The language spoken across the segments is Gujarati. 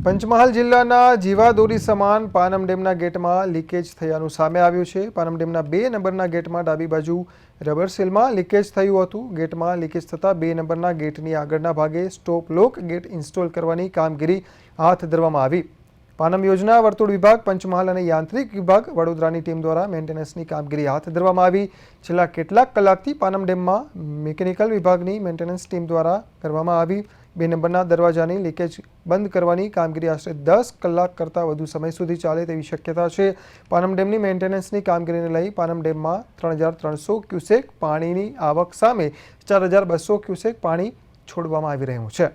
પંચમહાલ જિલ્લાના જીવાદોરી સમાન પાનમ ડેમના ગેટમાં લીકેજ થયાનું સામે આવ્યું છે। પાનમ ડેમના 2 નંબરના ગેટમાં ડાબી બાજુ રબર સીલમાં લીકેજ થયું હતું। ગેટમાં લીકેજ થતાં 2 નંબરના ગેટની આગળના ભાગે સ્ટોપ લોક ગેટ ઇન્સ્ટોલ કરવાની કામગીરી હાથ ધરવામાં આવી। પાનમ યોજના વર્તુળ વિભાગ પંચમહાલ અને યાંત્રિક વિભાગ વડોદરાની ટીમ દ્વારા મેન્ટેનન્સની કામગીરી હાથ ધરવામાં આવી। છેલ્લા કેટલાક કલાકથી પાનમ ડેમમાં મિકેનિકલ વિભાગની મેન્ટેનન્સ ટીમ દ્વારા કરવામાં આવી। 2 નંબરના દરવાજાની લીકેજ બંધ કરવાની કામગીરી આશરે 10 કલાક કરતાં વધુ સમય સુધી ચાલે તેવી શક્યતા છે। પાનમ ડેમની મેન્ટેનન્સની કામગીરીને લઈ પાનમ ડેમમાં 3300 ક્યુસેક પાણીની આવક સામે 4200 ક્યુસેક પાણી છોડવામાં આવી રહ્યું છે।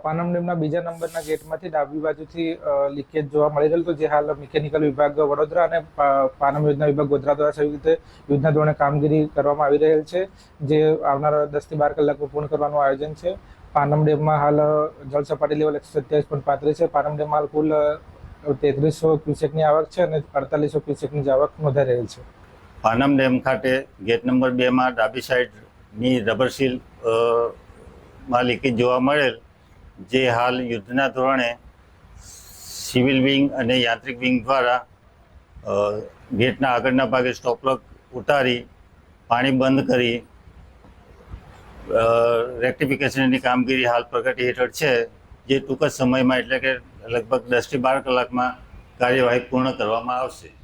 પાનમ ડેમના 2 નંબરના ગેટમાંથી ડાબી બાજુથી લીકેજ જોવા મળી રહેલ તો જે હાલ મિકેનિકલ વિભાગ વડોદરા અને પાનમ યોજના વિભાગ ગોધરા દ્વારા સંયુક્ત યોજના ધોરણે કામગીરી કરવામાં આવી રહેલ છે, જે આવનારા 10 થી 12 કલાકમાં પૂર્ણ કરવાનું આયોજન છે। પાનમ ડેમમાં હાલ જળ સપાટી લેવલ 127.35 છે। પાનમ ડેમમાં હાલ કુલ 3300 ક્યુસેકની આવક છે અને 4800 ક્યુસેકની આવક નોંધાઈ રહેલ છે। પાનમ ડેમ ખાતે ગેટ નંબર 2 માં ડાબી સાઈડની રબર સીલ માં લીકેજ જોવા મળેલ, જે હાલ યુદ્ધના ધોરણે સિવિલ વિંગ અને યાંત્રિક વિંગ દ્વારા ગેટના આગળના ભાગે સ્ટોપલોક ઉતારી પાણી બંધ કરી રેક્ટિફિકેશનની કામગીરી હાલ પ્રગતિ હેઠળ છે, જે ટૂંક જ સમયમાં એટલે કે લગભગ 10 થી 12 કલાકમાં કાર્યવાહી પૂર્ણ કરવામાં આવશે।